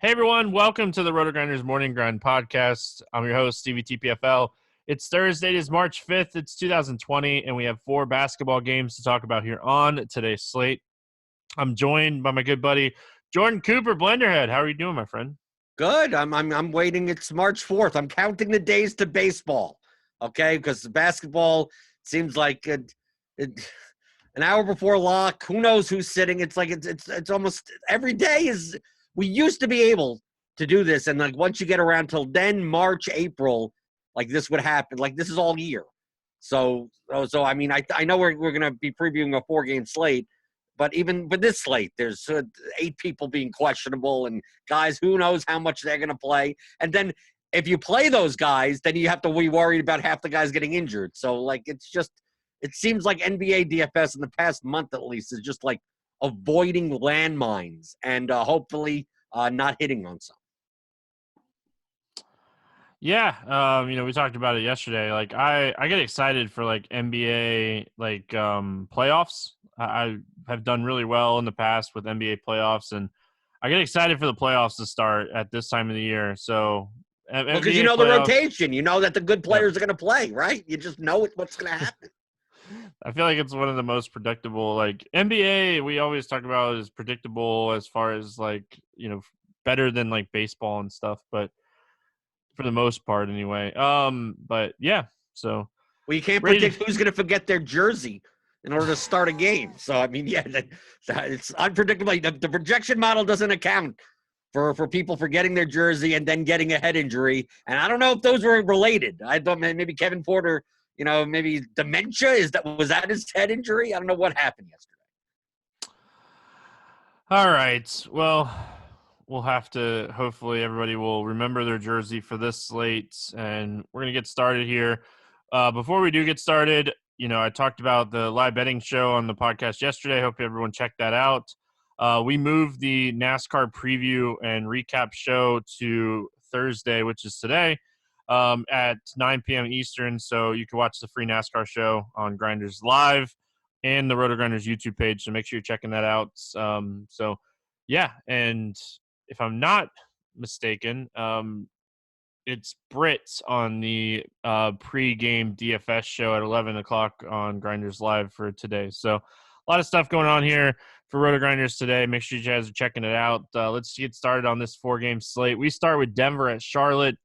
Hey everyone, welcome to the RotoGrinders Morning Grind podcast. I'm your host, Stevietpfl. It's Thursday, it is March 5th, it's 2020, and we have 4 basketball games to talk about here on today's slate. I'm joined by my good buddy, Jordan Cooper, Blenderhd. How are you doing, my friend? Good. I'm waiting. It's March 4th. I'm counting the days to baseball. Okay, because basketball seems like an hour before lock. Who knows who's sitting? It's like it's almost every day is. We used to be able to do this, and like once you get around till then, March, April, like this would happen. Like this is all year. So I mean, I know we're gonna be previewing a 4-game slate. But even with this slate, there's 8 people being questionable and guys, who knows how much they're going to play. And then if you play those guys, then you have to be worried about half the guys getting injured. So, like, it seems like NBA DFS in the past month at least is just like avoiding landmines and hopefully not hitting on some. Yeah, we talked about it yesterday. Like, I get excited for, like, NBA, like, playoffs. I have done really well in the past with NBA playoffs, and I get excited for the playoffs to start at this time of the year. So, Because you know the rotation. You know that the good players are going to play, right? You just know what's going to happen. I feel like it's one of the most predictable. Like, NBA, we always talk about is predictable as far as, like, better than, like, baseball and stuff, but for the most part anyway. But, yeah, so. Well, you can't predict who's going to forget their jersey in order to start a game. So, I mean, yeah, it's unpredictable. The projection model doesn't account for people forgetting their jersey and then getting a head injury. And I don't know if those were related. I thought maybe Kevin Porter, maybe dementia. Was that his head injury? I don't know what happened yesterday. All right. Well, we'll have to, hopefully everybody will remember their jersey for this slate, and we're going to get started here. Before we do get started, I talked about the live betting show on the podcast yesterday. Hope everyone checked that out. We moved the NASCAR preview and recap show to Thursday, which is today, at 9 p.m. Eastern. So you can watch the free NASCAR show on Grinders Live and the RotoGrinders YouTube page. So make sure you're checking that out. Yeah. And if I'm not mistaken, it's Brits on the pre-game DFS show at 11 o'clock on Grinders Live for today. So a lot of stuff going on here for RotoGrinders today. Make sure you guys are checking it out. Let's get started on this 4-game slate. We start with Denver at Charlotte.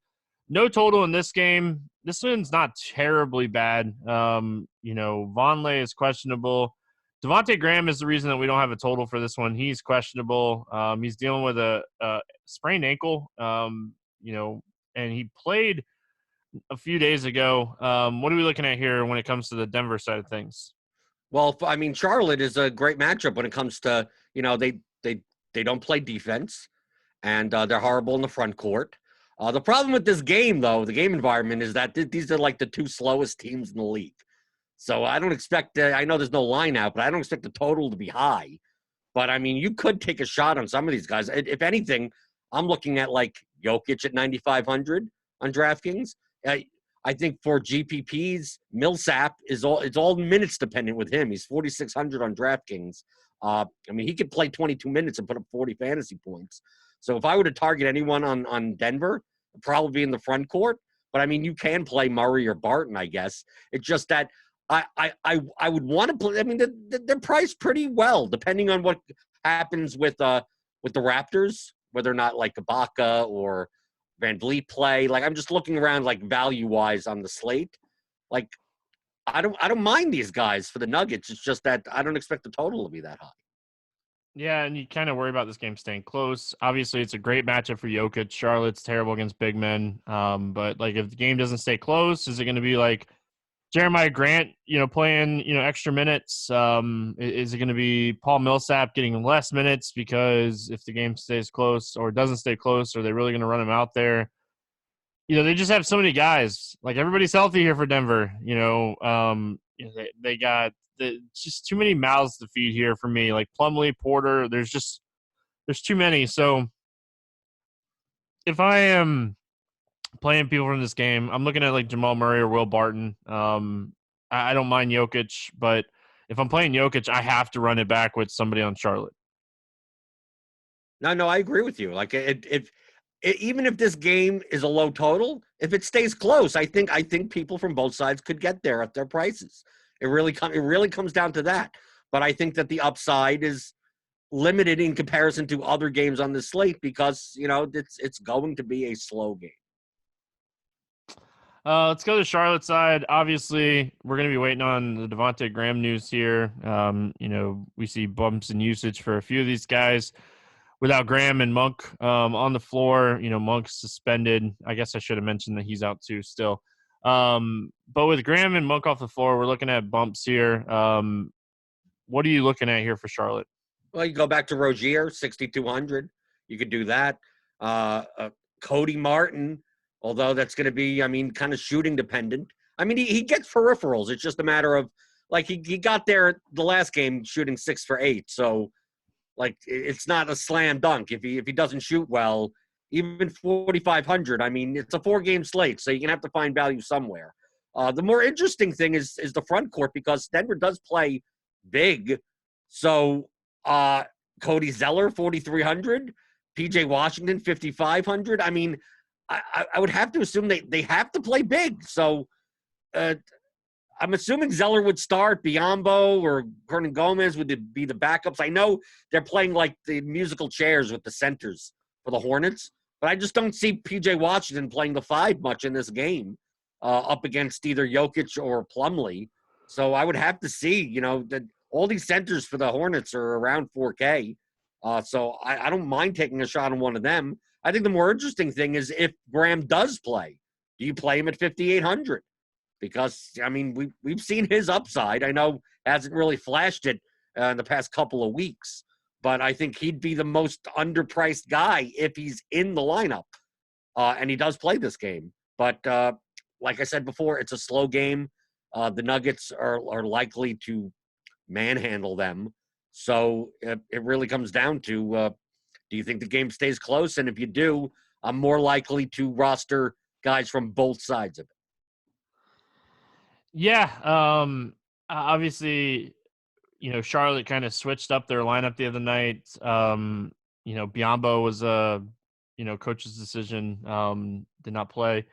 No total in this game. This one's not terribly bad. Vonleh is questionable. Devonte Graham is the reason that we don't have a total for this one. He's questionable. He's dealing with a sprained ankle, and he played a few days ago. What are we looking at here when it comes to the Denver side of things? Well, I mean, Charlotte is a great matchup when it comes to, they don't play defense, and they're horrible in the front court. The problem with this game, though, the game environment, is that these are like the 2 slowest teams in the league. So I don't expect, I know there's no line out, but I don't expect the total to be high. But, I mean, you could take a shot on some of these guys. If anything, I'm looking at, like, Jokic at 9,500 on DraftKings. I think for GPPs, Millsap it's all minutes dependent with him. He's 4,600 on DraftKings. I mean, he could play 22 minutes and put up 40 fantasy points. So if I were to target anyone on Denver, it'd probably be in the front court. But I mean, you can play Murray or Barton, I guess. It's just that I would want to play. I mean, they're priced pretty well, depending on what happens with the Raptors, whether or not like Ibaka or Van Vliet play. Like, I'm just looking around, like, value-wise on the slate. Like, I don't mind these guys for the Nuggets. It's just that I don't expect the total to be that high. Yeah, and you kind of worry about this game staying close. Obviously, it's a great matchup for Jokic. Charlotte's terrible against big men. But, like, if the game doesn't stay close, is it going to be like Jeremiah Grant, playing, extra minutes? Is it going to be Paul Millsap getting less minutes because if the game stays close or doesn't stay close, are they really going to run him out there? They just have so many guys. Like, everybody's healthy here for Denver. They got just too many mouths to feed here for me. Like Plumlee, Porter, there's too many. So if I am playing people from this game, I'm looking at like Jamal Murray or Will Barton. I don't mind Jokic, but if I'm playing Jokic, I have to run it back with somebody on Charlotte. No, I agree with you. Like even if this game is a low total, if it stays close, I think people from both sides could get there at their prices. It really comes down to that. But I think that the upside is limited in comparison to other games on the slate because it's going to be a slow game. Let's go to Charlotte's side. Obviously, we're going to be waiting on the Devonte Graham news here. We see bumps in usage for a few of these guys. Without Graham and Monk on the floor, Monk's suspended. I guess I should have mentioned that he's out too still. But with Graham and Monk off the floor, we're looking at bumps here. What are you looking at here for Charlotte? Well, you go back to Rozier, 6,200. You could do that. Cody Martin, although that's going to be, kind of shooting dependent. He gets peripherals. It's just a matter of, like, he got there the last game shooting 6 for 8. So, like, it's not a slam dunk. If he doesn't shoot well, even 4,500, it's a 4-game slate, so you're going to have to find value somewhere. The more interesting thing is the front court because Denver does play big. So, Cody Zeller, 4,300. PJ Washington, 5,500. I would have to assume they have to play big. So I'm assuming Zeller would start. Biombo or Hernan Gomez would be the backups. I know they're playing like the musical chairs with the centers for the Hornets, but I just don't see PJ Washington playing the 5 much in this game up against either Jokic or Plumlee. So I would have to see, that all these centers for the Hornets are around 4K. So I don't mind taking a shot on one of them. I think the more interesting thing is if Graham does play, do you play him at 5,800? Because, we've seen his upside. I know hasn't really flashed it in the past couple of weeks, but I think he'd be the most underpriced guy if he's in the lineup. And he does play this game. But like I said before, it's a slow game. The Nuggets are likely to manhandle them. So it really comes down to, do you think the game stays close? And if you do, I'm more likely to roster guys from both sides of it. Yeah. Obviously, Charlotte kind of switched up their lineup the other night. Biombo was a, coach's decision, did not play.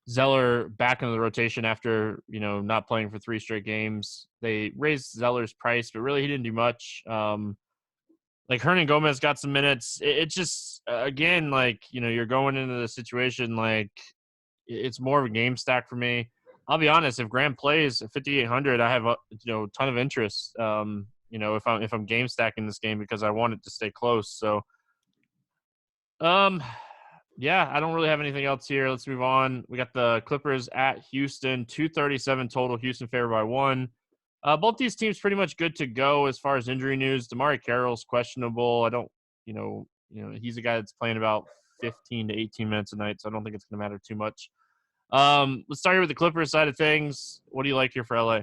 Zeller back into the rotation after, not playing for 3 straight games. They raised Zeller's price, but really he didn't do much. Like Hernan Gomez got some minutes. It's just, again, like, you're going into the situation, like it's more of a game stack for me. I'll be honest, if Graham plays at 5,800, I have a ton of interest. If I'm game stacking this game because I want it to stay close. So, yeah, I don't really have anything else here. Let's move on. We got the Clippers at Houston, 237 total. Houston favored by 1. Both these teams pretty much good to go as far as injury news. DeMarre Carroll's questionable. I don't, he's a guy that's playing about 15 to 18 minutes a night, so I don't think it's going to matter too much. Let's start here with the Clippers side of things. What do you like here for LA?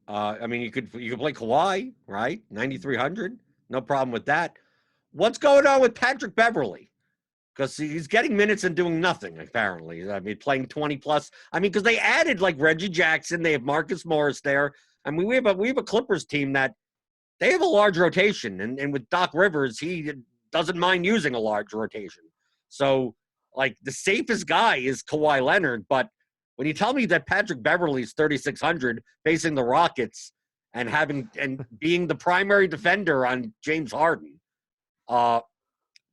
You could play Kawhi, right? 9,300, no problem with that. What's going on with Patrick Beverley? Because he's getting minutes and doing nothing, apparently. Playing 20 plus. Because they added like Reggie Jackson, they have Marcus Morris there. We have a Clippers team that they have a large rotation, and with Doc Rivers, he doesn't mind using a large rotation. So, like, the safest guy is Kawhi Leonard, but when you tell me that Patrick Beverley's 3,600 facing the Rockets and being the primary defender on James Harden,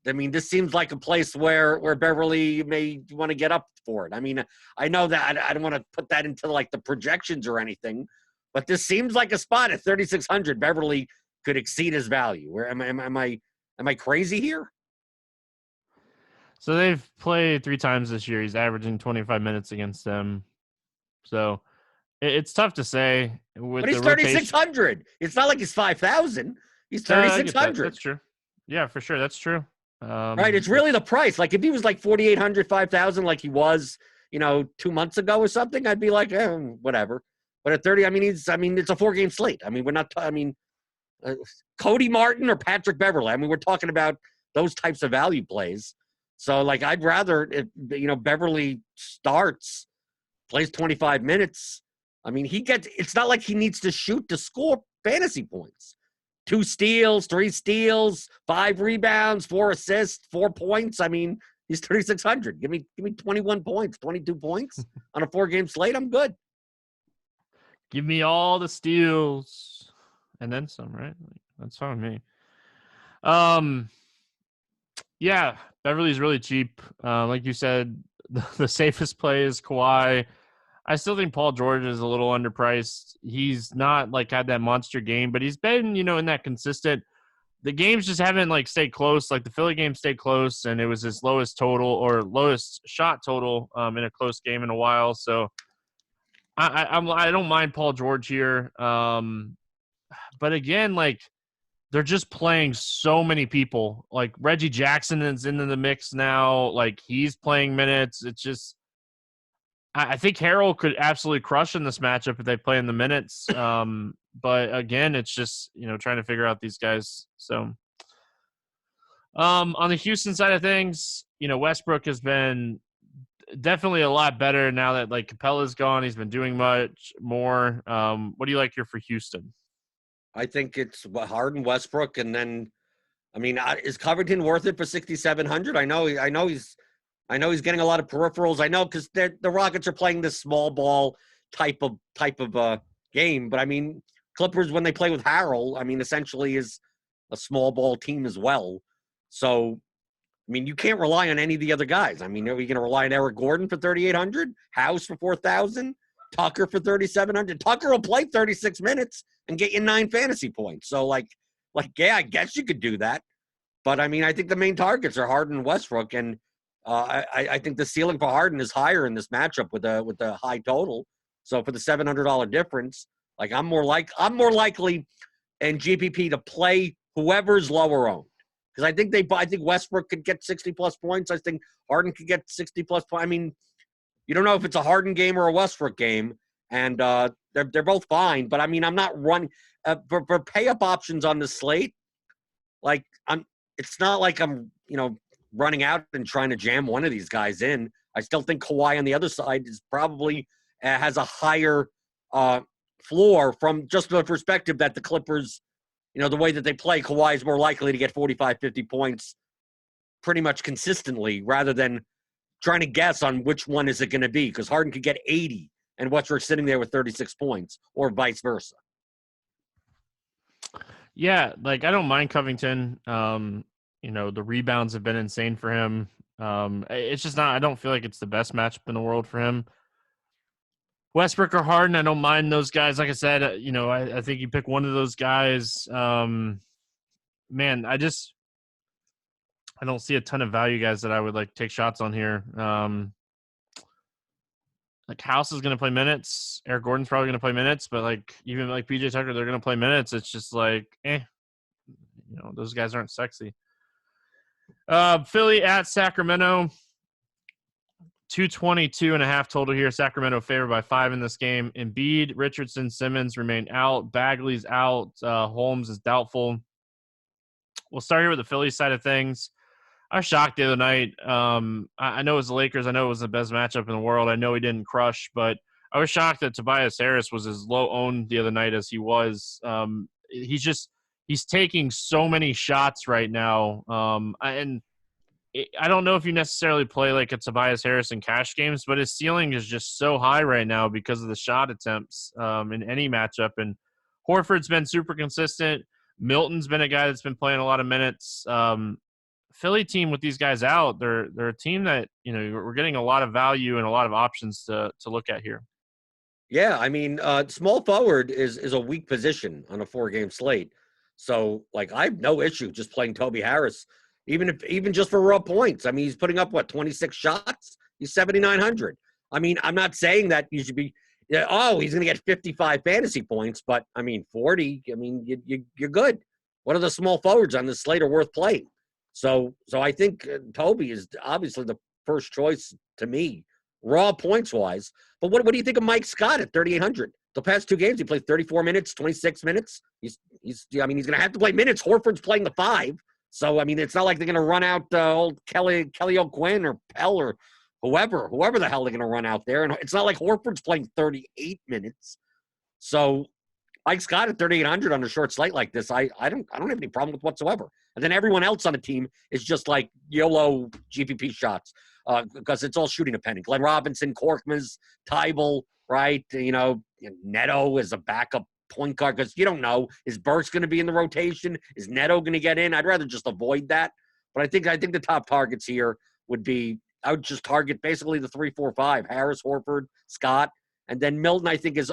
this seems like a place where Beverley may want to get up for it. I know that I don't want to put that into like the projections or anything, but this seems like a spot at 3,600. Beverley could exceed his value. Where am I crazy here? So they've played 3 times this year. He's averaging 25 minutes against them. So it's tough to say. But he's 3,600. It's not like he's 5,000. He's 3,600. That's true. Yeah, for sure. That's true. Right. It's really the price. Like if he was like 4,800, 5,000, like he was, 2 months ago or something, I'd be like, whatever. But at 30, it's a 4-game slate. We're not, Cody Martin or Patrick Beverley. We're talking about those types of value plays. So, like, I'd rather, Beverley starts, plays 25 minutes. It's not like he needs to shoot to score fantasy points. 2 steals, 3 steals, 5 rebounds, 4 assists, 4 points. I mean, he's 3,600. Give me 21 points, 22 points on a 4-game slate. I'm good. Give me all the steals and then some, right? That's fine with me. Yeah, Beverly's really cheap. Like you said, the safest play is Kawhi. I still think Paul George is a little underpriced. He's not like had that monster game, but he's been, in that consistent. The games just haven't like stayed close. Like the Philly game stayed close, and it was his lowest total or lowest shot total in a close game in a while. So I don't mind Paul George here. But again, like they're just playing so many people. Like Reggie Jackson is into the mix now. Like he's playing minutes. It's just I think Harrell could absolutely crush in this matchup if they play in the minutes. But again, it's just trying to figure out these guys. So on the Houston side of things, Westbrook has been definitely a lot better now that like Capella's gone. He's been doing much more. What do you like here for Houston? I think it's Harden, Westbrook, and then, I mean, is Covington worth it for 6,700? I know he's getting a lot of peripherals. I know because the Rockets are playing this small ball type of game. But I mean, Clippers when they play with Harrell, I mean, essentially is a small ball team as well. So, I mean, you can't rely on any of the other guys. I mean, are we going to rely on Eric Gordon for 3,800? House for 4,000? Tucker for 3,700? Tucker will play 36 minutes and get you 9 fantasy points. So, like, yeah, I guess you could do that. But, I mean, I think the main targets are Harden and Westbrook. And I think the ceiling for Harden is higher in this matchup with the high total. So, for the $700 difference, like, I'm more likely in GPP to play whoever's lower owned. Because I think Westbrook could get 60-plus points. I think Harden could get 60-plus points. I mean, you don't know if it's a Harden game or a Westbrook game, and they're both fine. But I mean, I'm not running for pay-up options on the slate. Like it's not like I'm running out and trying to jam one of these guys in. I still think Kawhi on the other side is probably has a higher floor from just the perspective that the Clippers, the way that they play, Kawhi is more likely to get 45, 50 points pretty much consistently rather than trying to guess on which one is it going to be, because Harden could get 80 and Westbrook sitting there with 36 points or vice versa. Yeah, like I don't mind Covington. The rebounds have been insane for him. It's just not, I don't feel like it's the best matchup in the world for him. Westbrook or Harden, I don't mind those guys. Like I said, I think you pick one of those guys. Man, I don't see a ton of value guys that I would like take shots on here. Like House is going to play minutes. Eric Gordon's probably going to play minutes, but like even like PJ Tucker, they're going to play minutes. It's just like, those guys aren't sexy. Philly at Sacramento. 222.5 total here. Sacramento favored by 5 in this game. Embiid, Richardson, Simmons remain out. Bagley's out. Holmes is doubtful. We'll start here with the Philly side of things. I was shocked the other night. I know it was the Lakers. I know it was the best matchup in the world. I know he didn't crush, but I was shocked that Tobias Harris was as low owned the other night as he was. He's taking so many shots right now. I don't know if you necessarily play like a Tobias Harris in cash games, but his ceiling is just so high right now because of the shot attempts in any matchup. And Horford's been super consistent. Milton's been a guy that's been playing a lot of minutes. Philly team with these guys out, they're a team that, we're getting a lot of value and a lot of options to look at here. Yeah, I mean, small forward is a weak position on a 4-game slate. So, like, I have no issue just playing Toby Harris, even just for raw points. I mean, he's putting up, 26 shots? He's 7,900. I mean, I'm not saying that you should be, he's going to get 55 fantasy points, but, I mean, 40, I mean, you're good. What are the small forwards on this slate are worth playing? So I think Toby is obviously the first choice to me, raw points-wise. But what do you think of Mike Scott at 3,800? The past 2 games, he played 34 minutes, 26 minutes. He's going to have to play minutes. Horford's playing the 5. So, I mean, it's not like they're going to run out old Kelly O'Quinn or Pell or whoever the hell they're going to run out there. And it's not like Horford's playing 38 minutes. So, Mike Scott at 3,800 on a short slate like this, I don't have any problem with whatsoever. And then everyone else on the team is just like YOLO GPP shots because it's all shooting a penny. Glenn Robinson, Korkmaz, Tybal, right? Neto is a backup point guard because you don't know, is Burks going to be in the rotation? Is Neto going to get in? I'd rather just avoid that. But I think the top targets here would be, I would just target basically the 3, 4, 5: Harris, Horford, Scott, and then Milton. I think is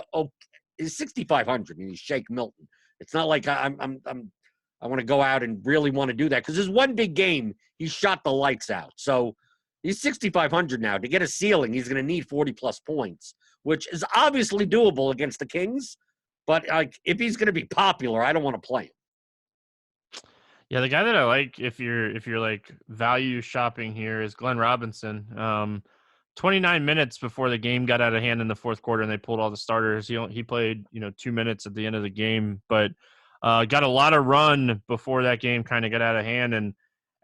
6,500. He's Shake Milton. It's not like I want to go out and really want to do that because there's one big game he shot the lights out. So he's 6,500 now. To get a ceiling, he's going to need 40 plus points, which is obviously doable against the Kings. But like, if he's going to be popular, I don't want to play him. Yeah, the guy that I like if you're like value shopping here is Glenn Robinson. 29 minutes before the game got out of hand in the fourth quarter and they pulled all the starters. He played 2 minutes at the end of the game, but got a lot of run before that game kind of got out of hand. And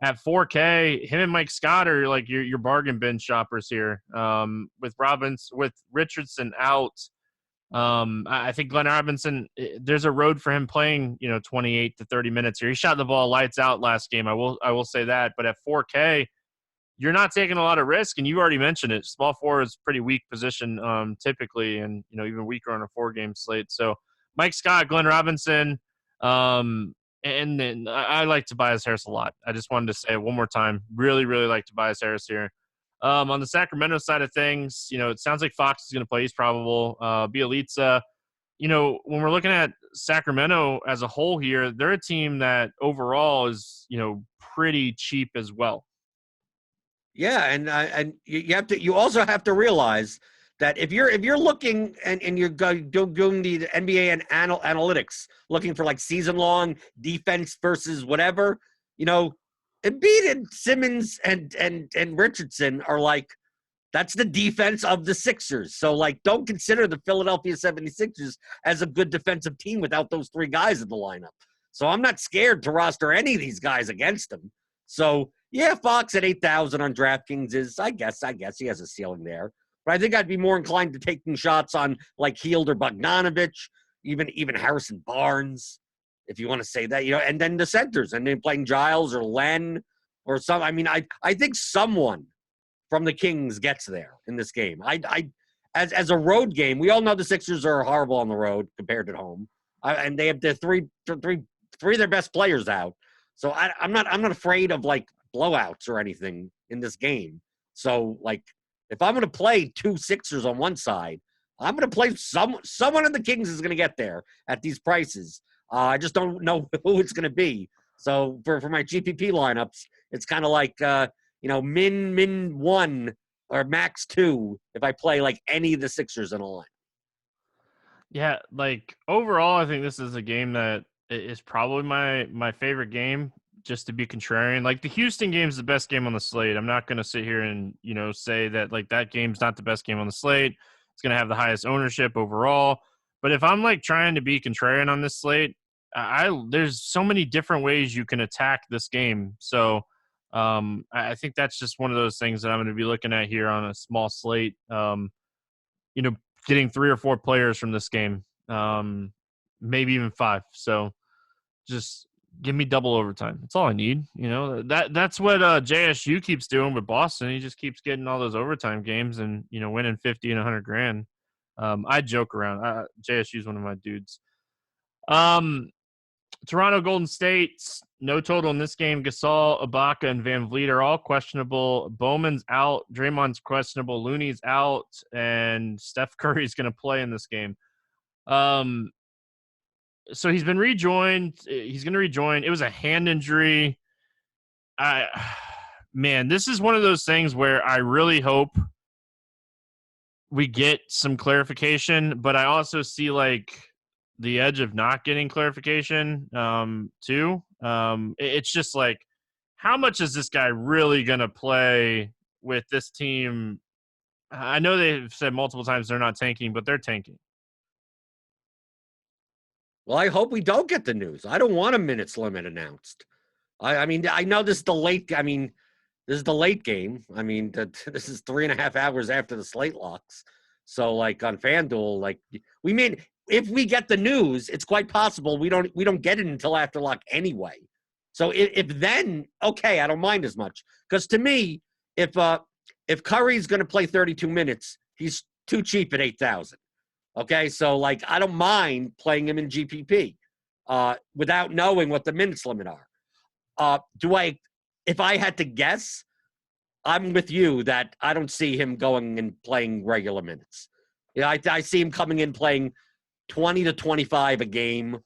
at 4K, him and Mike Scott are like your bargain bin shoppers here. With Richardson out. I think Glenn Robinson, there's a road for him playing, 28 to 30 minutes here. He shot the ball lights out last game. I will say that. But at 4K, you're not taking a lot of risk, and you already mentioned it. Small forward is pretty weak position typically, and even weaker on a 4-game slate. So Mike Scott, Glenn Robinson, and then I like Tobias Harris a lot. I just wanted to say it one more time. Really, really like Tobias Harris here. On the Sacramento side of things, it sounds like Fox is going to play. He's probable. Bielitsa, when we're looking at Sacramento as a whole here, they're a team that overall is, pretty cheap as well. Yeah, and you also have to realize that if you're looking and you're doing the NBA and analytics, looking for like season long defense versus whatever, Embiid and Simmons and Richardson are like, that's the defense of the Sixers. So like, don't consider the Philadelphia 76ers as a good defensive team without those 3 guys in the lineup. So I'm not scared to roster any of these guys against them. So yeah, Fox at 8,000 on DraftKings is, I guess he has a ceiling there. But I think I'd be more inclined to taking shots on like Hield or Bogdanovich, even Harrison Barnes, if you want to say that, and then the centers, and then playing Giles or Len or some. I mean, I think someone from the Kings gets there in this game. As a road game, we all know the Sixers are horrible on the road compared to home, and they have the three of their best players out. So I'm not afraid of like blowouts or anything in this game. So like, if I'm going to play 2 Sixers on one side, I'm going to play someone in the Kings is going to get there at these prices. I just don't know who it's going to be. So for my GPP lineups, it's kind of like min 1 or max 2 if I play like any of the Sixers in a line. Yeah, like overall, I think this is a game that is probably my favorite game, just to be contrarian. Like the Houston game is the best game on the slate. I'm not going to sit here and, say that like that game's not the best game on the slate. It's going to have the highest ownership overall. But if I'm like trying to be contrarian on this slate, there's so many different ways you can attack this game. So I think that's just one of those things that I'm going to be looking at here on a small slate. Getting 3 or 4 players from this game, maybe even 5. So just give me double overtime. That's all I need. That's what JSU keeps doing with Boston. He just keeps getting all those overtime games and winning 50 and 100 grand. I joke around. JSU is one of my dudes. Toronto Golden State, no total in this game. Gasol, Ibaka, and Van Vliet are all questionable. Bowman's out. Draymond's questionable. Looney's out. And Steph Curry's going to play in this game. So he's been rejoined. He's going to rejoin. It was a hand injury. Man, this is one of those things where I really hope we get some clarification, but I also see like the edge of not getting clarification too. It's just like, how much is this guy really going to play with this team? I know they've said multiple times they're not tanking, but they're tanking. Well, I hope we don't get the news. I don't want a minutes limit announced. I mean, I know this is the late. I mean, this is the late game. I mean, this is 3.5 hours after the slate locks. So, like on FanDuel, like we made if we get the news, it's quite possible we don't get it until after lock anyway. So if then, okay, I don't mind as much. Because to me, if Curry's going to play 32 minutes, he's too cheap at 8,000. Okay, so like I don't mind playing him in GPP without knowing what the minutes limit are. If I had to guess, I'm with you that I don't see him going and playing regular minutes. Yeah, I see him coming in playing 20 to 25 a game,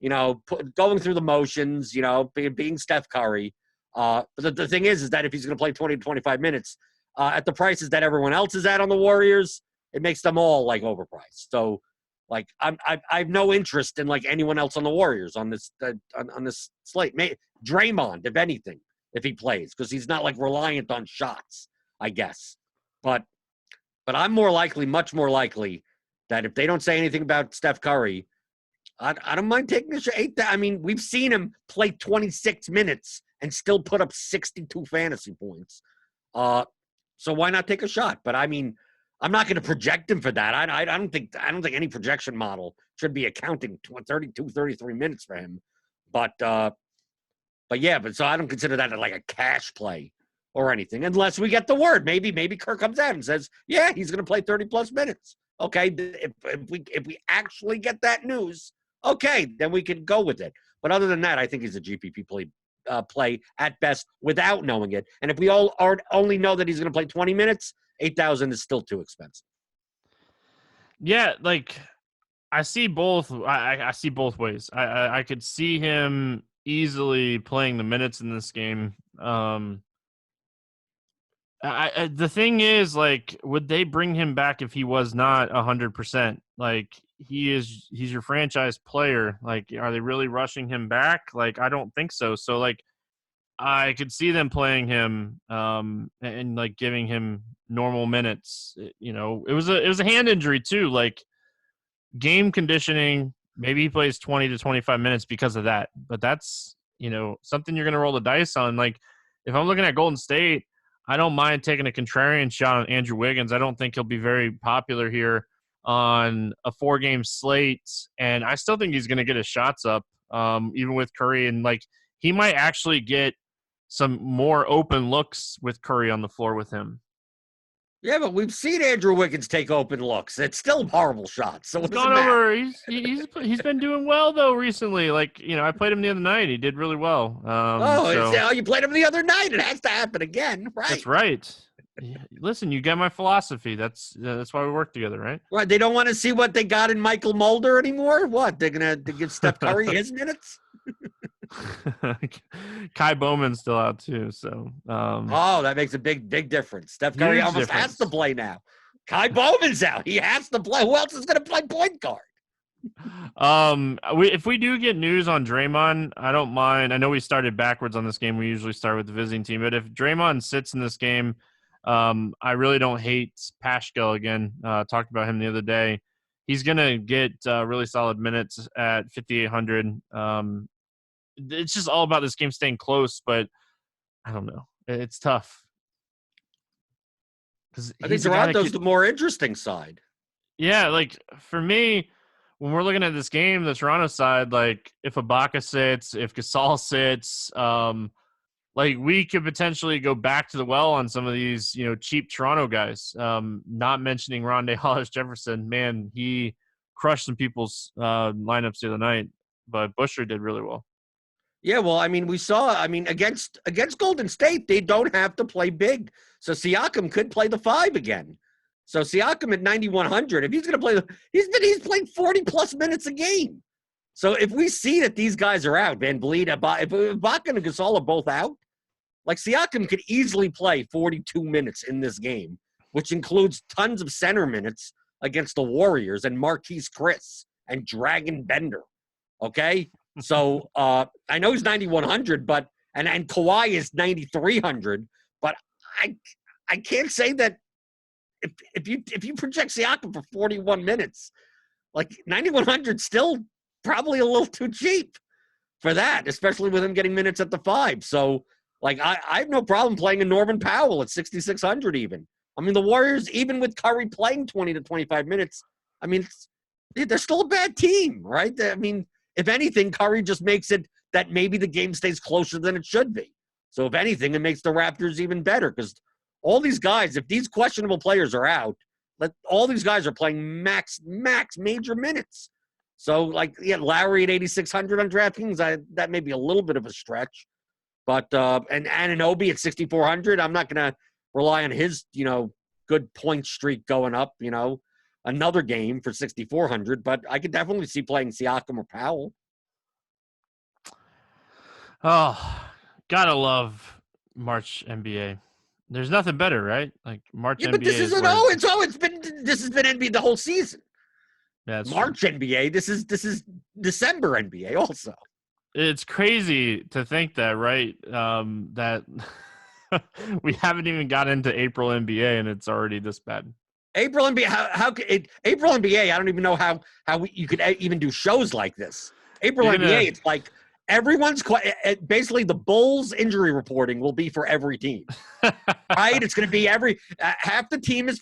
going through the motions, being Steph Curry. But the thing is that if he's going to play 20 to 25 minutes at the prices that everyone else is at on the Warriors, it makes them all like overpriced. So, like, I have no interest in like anyone else on the Warriors on this on this slate. Draymond, if anything, if he plays, because he's not like reliant on shots, I guess. But I'm much more likely that if they don't say anything about Steph Curry, I don't mind taking a shot. I mean, we've seen him play 26 minutes and still put up 62 fantasy points. So why not take a shot? But I mean, I'm not going to project him for that. I don't think any projection model should be accounting 32, 33 minutes for him. But yeah, so I don't consider that like a cash play or anything unless we get the word. Maybe Kirk comes out and says, yeah, he's going to play 30 plus minutes. Okay, if we actually get that news, okay, then we can go with it. But other than that, I think he's a GPP play at best without knowing it. And if we only know that he's going to play 20 minutes, 8,000 is still too expensive. Yeah, like I see both. I see both ways. I could see him easily playing the minutes in this game. The thing is, like, would they bring him back if he was not 100%? Like, he's your franchise player. Like, are they really rushing him back? Like, I don't think so. So, like, I could see them playing him and like giving him normal minutes. It was a hand injury too. Like, game conditioning, maybe he plays 20 to 25 minutes because of that. But that's, something you're going to roll the dice on. Like, if I'm looking at Golden State, I don't mind taking a contrarian shot on Andrew Wiggins. I don't think he'll be very popular here on a 4-game slate. And I still think he's going to get his shots up, even with Curry. And, like, he might actually get some more open looks with Curry on the floor with him. Yeah, but we've seen Andrew Wiggins take open looks. It's still horrible shots. So he's gone over. He's been doing well though recently. Like, I played him the other night. He did really well. You played him the other night. It has to happen again, right? That's right. Listen, you get my philosophy. That's why we work together, right? Right. They don't want to see what they got in Michael Mulder anymore. What, they're gonna give Steph Curry his minutes? Kai Bowman's still out too, so that makes a big difference. Steph Curry almost has to play now. Kai Bowman's out. He has to play. Who else is going to play point guard? If we do get news on Draymond, I don't mind. I know we started backwards on this game. We usually start with the visiting team, but if Draymond sits in this game, I really don't hate Paschal again. Talked about him the other day. He's going to get really solid minutes at 5,800. It's just all about this game staying close, but I don't know. It's tough. I think Toronto's the more interesting side. Yeah, like for me, when we're looking at this game, the Toronto side, like if Ibaka sits, if Gasol sits, like we could potentially go back to the well on some of these, cheap Toronto guys. Not mentioning Rondé Hollis-Jefferson, man, he crushed some people's lineups the other night, but Busher did really well. Yeah, well, I mean, we saw, against Golden State, they don't have to play big. So Siakam could play the 5 again. So Siakam at 9,100, if he's going to play, he's playing 40-plus minutes a game. So if we see that these guys are out, Van Vliet, if Ibaka and Gasol are both out, like Siakam could easily play 42 minutes in this game, which includes tons of center minutes against the Warriors and Marquise Chris and Dragon Bender. Okay? So I know he's 9,100, but and Kawhi is 9,300, but I can't say that if you project Siakam for 41 minutes, like 9,100 still probably a little too cheap for that, especially with him getting minutes at the 5. So like I have no problem playing a Norman Powell at 6,600 even. I mean, the Warriors, even with Curry playing 20 to 25 minutes, I mean, they're still a bad team, right? I mean, if anything, Curry just makes it that maybe the game stays closer than it should be. So if anything, it makes the Raptors even better because all these guys, if these questionable players are out, all these guys are playing max major minutes. So, like, yeah, Lowry at 8,600 on DraftKings, that may be a little bit of a stretch. But, and Anunoby at 6,400, I'm not going to rely on his, good point streak going up, another game for 6,400. But I could definitely see playing Siakam or Powell. Oh, gotta love March NBA. There's nothing better, right? Like March NBA. But this isn't. This has been NBA the whole season. That's March true. NBA. This is December NBA also. It's crazy to think that, right? That we haven't even got into April NBA and it's already this bad. April NBA. April NBA. I don't even know how you could even do shows like this. April NBA. It's like everyone's basically the Bulls injury reporting will be for every team, right? It's going to be half the team is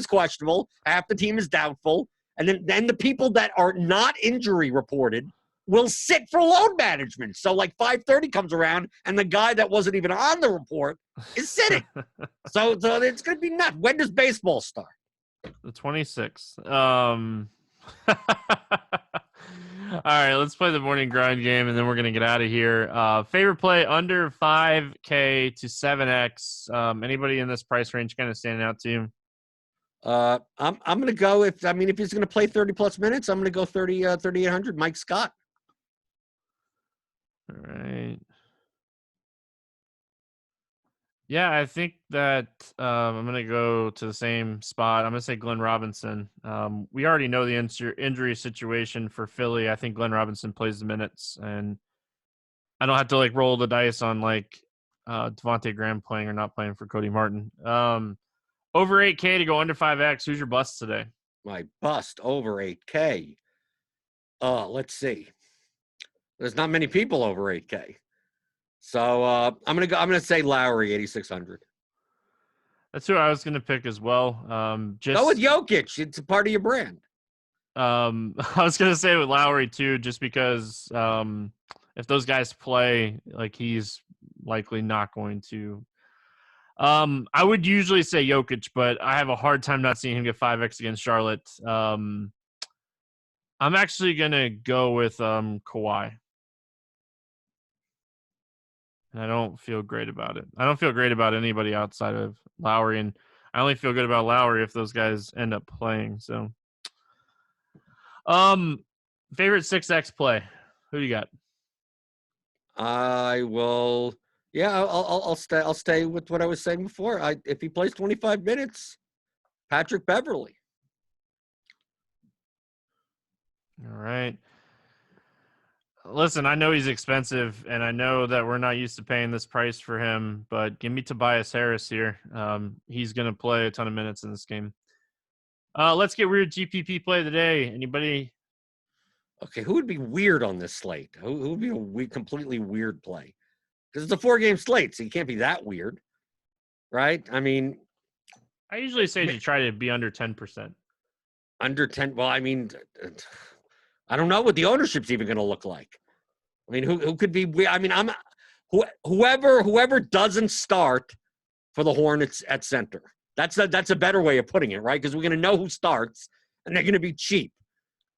questionable, half the team is doubtful, and then the people that are not injury reported will sit for load management. So like 5:30 comes around, and the guy that wasn't even on the report is sitting. so it's going to be nuts. When does baseball start? The 26th. All right, let's play the morning grind game, and then we're going to get out of here. Favorite play under 5K to 7X. Anybody in this price range kind of standing out to you? I'm going to go if he's going to play 30-plus minutes, I'm going to go 3,800, Mike Scott. All right. Yeah, I think that I'm going to go to the same spot. I'm going to say Glenn Robinson. We already know the injury situation for Philly. I think Glenn Robinson plays the minutes, and I don't have to roll the dice on Devonte Graham playing or not playing for Cody Martin. Over 8K to go under 5X. Who's your bust today? My bust over 8K. Let's see. There's not many people over 8K. So I'm gonna say Lowry 8,600. That's who I was gonna pick as well. Go with Jokic. It's a part of your brand. I was gonna say with Lowry too, just because if those guys play, he's likely not going to. I would usually say Jokic, but I have a hard time not seeing him get 5X against Charlotte. I'm actually gonna go with Kawhi. And I don't feel great about it. I don't feel great about anybody outside of Lowry, and I only feel good about Lowry if those guys end up playing. So, favorite 6X play. Who do you got? I will. Yeah, I'll stay with what I was saying before. If he plays 25 minutes, Patrick Beverley. All right. Listen, I know he's expensive, and I know that we're not used to paying this price for him, but give me Tobias Harris here. He's going to play a ton of minutes in this game. Let's get weird GPP play of the day. Anybody? Okay, who would be weird on this slate? Who would be a completely weird play? Because it's a 4-game slate, so you can't be that weird, right? I mean, I usually say to try to be under 10%. Under 10? Well, I mean, I don't know what the ownership's even going to look like. I mean, who could be? I mean, whoever doesn't start for the Hornets at center. That's a better way of putting it, right? Because we're going to know who starts, and they're going to be cheap.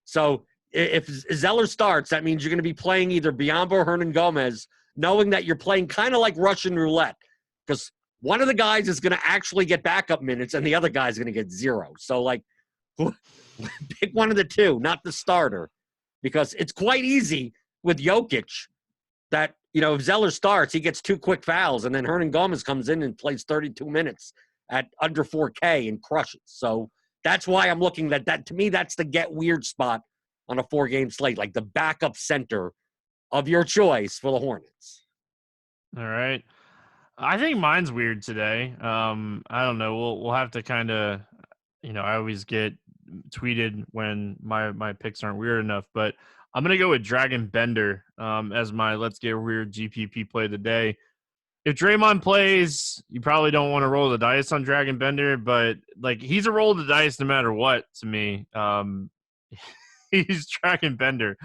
So if Zeller starts, that means you're going to be playing either Biyombo or Hernan Gomez, knowing that you're playing kind of like Russian roulette, because one of the guys is going to actually get backup minutes, and the other guy's going to get 0. So pick one of the two, not the starter. Because it's quite easy with Jokic that, if Zeller starts, he gets 2 quick fouls, and then Hernan Gomez comes in and plays 32 minutes at under 4K and crushes. So that's why I'm looking at that. To me, that's the get weird spot on a 4-game slate, like the backup center of your choice for the Hornets. All right. I think mine's weird today. I don't know. We'll have to kind of, I always get tweeted when my picks aren't weird enough, but I'm gonna go with Dragon Bender as my let's get weird GPP play of the day. If Draymond plays, you probably don't want to roll the dice on Dragon Bender, but he's a roll of the dice no matter what to me. He's tracking Bender.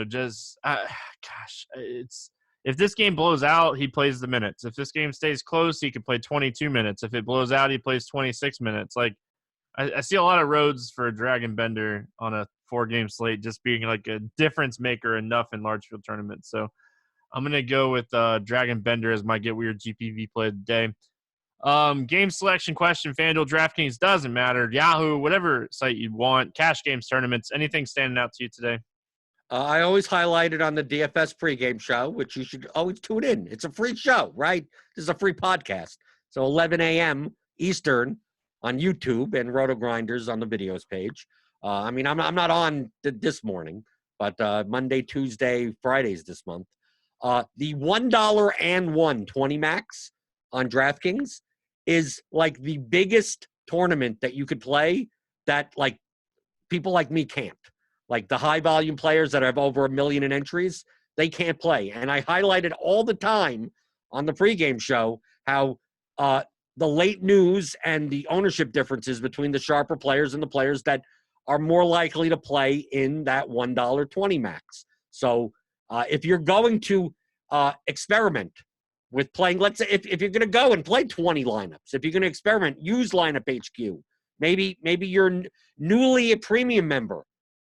Just gosh, it's if this game blows out, he plays the minutes. If this game stays close, he can play 22 minutes. If it blows out, he plays 26 minutes. Like I see a lot of roads for Dragon Bender on a 4-game slate just being like a difference maker enough in large field tournaments. So I'm gonna go with Dragon Bender as my get weird GPV play of the day. Game selection question, FanDuel, DraftKings, doesn't matter. Yahoo, whatever site you want, cash games, tournaments, anything standing out to you today? I always highlight it on the DFS pregame show, which you should always tune in. It's a free show, right? This is a free podcast. So 11 a.m. Eastern on YouTube and RotoGrinders on the videos page. I'm not on this morning, but Monday, Tuesday, Fridays this month. The $1 and 120 max on DraftKings is like the biggest tournament that you could play that like people like me can't. Like the high volume players that have over 1 million in entries, they can't play. And I highlighted all the time on the pregame show how the late news and the ownership differences between the sharper players and the players that are more likely to play in that $1.20 max. So if you're going to experiment with playing, let's say if you're going to go and play 20 lineups, if you're going to experiment, use Lineup HQ. Maybe you're newly a premium member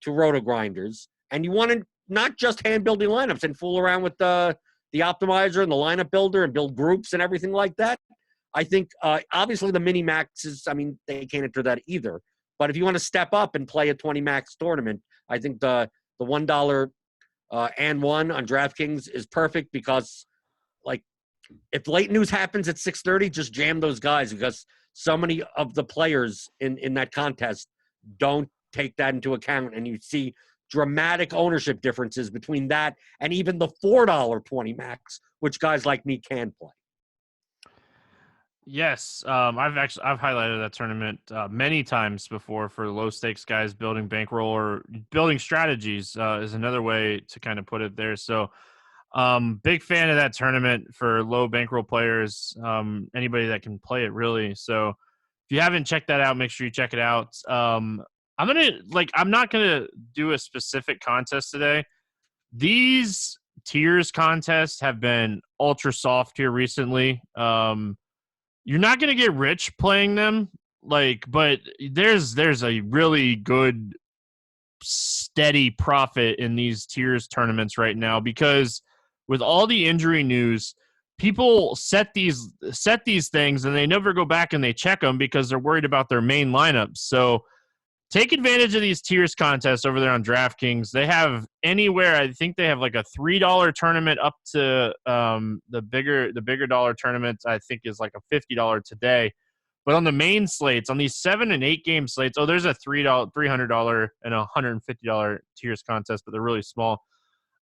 to RotoGrinders, and you want to not just hand building lineups and fool around with the optimizer and the lineup builder and build groups and everything like that. I think obviously the mini maxes, they can't enter that either. But if you want to step up and play a 20 max tournament, I think the $1 and 1 on DraftKings is perfect because like if late news happens at 6:30, just jam those guys because so many of the players in that contest don't take that into account, and you see dramatic ownership differences between that and even the $4.20 max, which guys like me can play. Yes, I've highlighted that tournament many times before for low stakes guys building bankroll or building strategies is another way to kind of put it there. So big fan of that tournament for low bankroll players, anybody that can play it really. So if you haven't checked that out, make sure you check it out. I'm not gonna do a specific contest today. These tiers contests have been ultra soft here recently. You're not gonna get rich playing them, but there's a really good steady profit in these tiers tournaments right now because with all the injury news, people set these things and they never go back and they check them because they're worried about their main lineups. So take advantage of these tiers contests over there on DraftKings. They have anywhere. I think they have like a $3 tournament up to the bigger dollar tournaments. I think is like a $50 today. But on the main slates, on these 7 and 8 game slates, there's a $300 and a $150 tiers contest, but they're really small.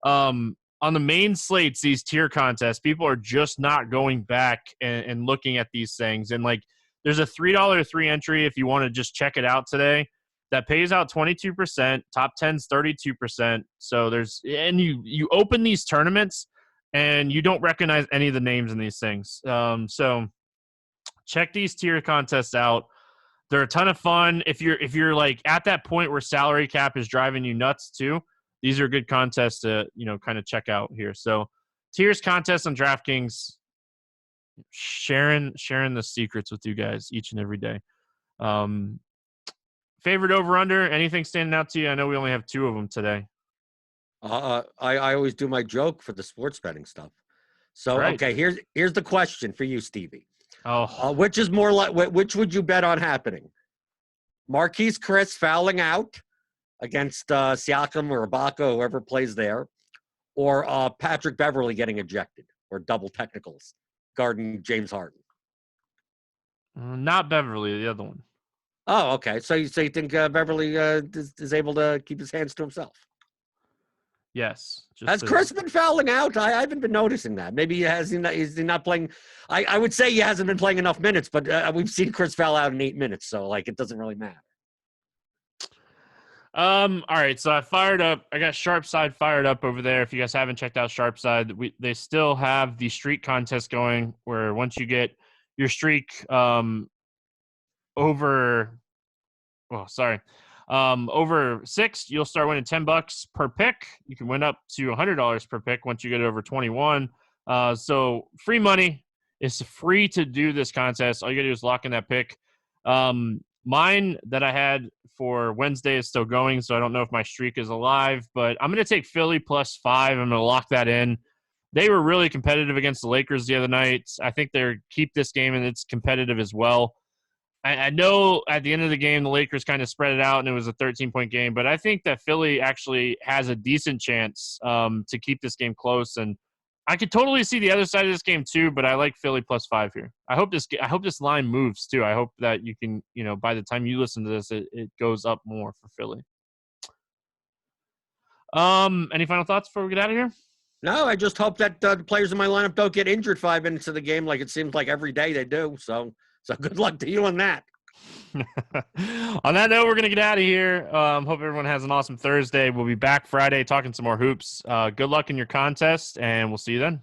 On the main slates, these tier contests, people are just not going back and looking at these things. And like, there's a $3 3 entry if you want to just check it out today. That pays out 22%, top 10's 32%. So you open these tournaments and you don't recognize any of the names in these things. So check these tier contests out. They're a ton of fun. If you're like at that point where salary cap is driving you nuts too, these are good contests to, kind of check out here. So tiers contests on DraftKings, sharing the secrets with you guys each and every day. Favorite over-under? Anything standing out to you? I know we only have 2 of them today. I always do my joke for the sports betting stuff. So, right. Okay, here's the question for you, Stevie. Which is more like, which would you bet on happening? Marquise Chris fouling out against Siakam or Ibaka, whoever plays there, or Patrick Beverley getting ejected or double technicals guarding James Harden? Not Beverley, the other one. Oh, okay. So you think Beverley is able to keep his hands to himself? Yes. Has Chris been fouling out? I haven't been noticing that. Maybe is he not playing? I would say he hasn't been playing enough minutes, but we've seen Chris foul out in 8 minutes, so like it doesn't really matter. All right. So I got Sharp Side fired up over there. If you guys haven't checked out Sharp Side, they still have the streak contest going where once you get your streak Over 6, you'll start winning $10 per pick. You can win up to $100 per pick once you get over 21. So free money. It's free to do this contest. All you got to do is lock in that pick. Mine that I had for Wednesday is still going, so I don't know if my streak is alive, but I'm going to take Philly +5. I'm going to lock that in. They were really competitive against the Lakers the other night. I think they'll keep this game, and it's competitive as well. I know at the end of the game, the Lakers kind of spread it out, and it was a 13-point game, but I think that Philly actually has a decent chance to keep this game close, and I could totally see the other side of this game too, but I like Philly +5 here. I hope this line moves too. I hope that you can, by the time you listen to this, it goes up more for Philly. Any final thoughts before we get out of here? No, I just hope that the players in my lineup don't get injured 5 minutes of the game like it seems like every day they do. So good luck to you on that. On that note, we're going to get out of here. Hope everyone has an awesome Thursday. We'll be back Friday talking some more hoops. Good luck in your contest, and we'll see you then.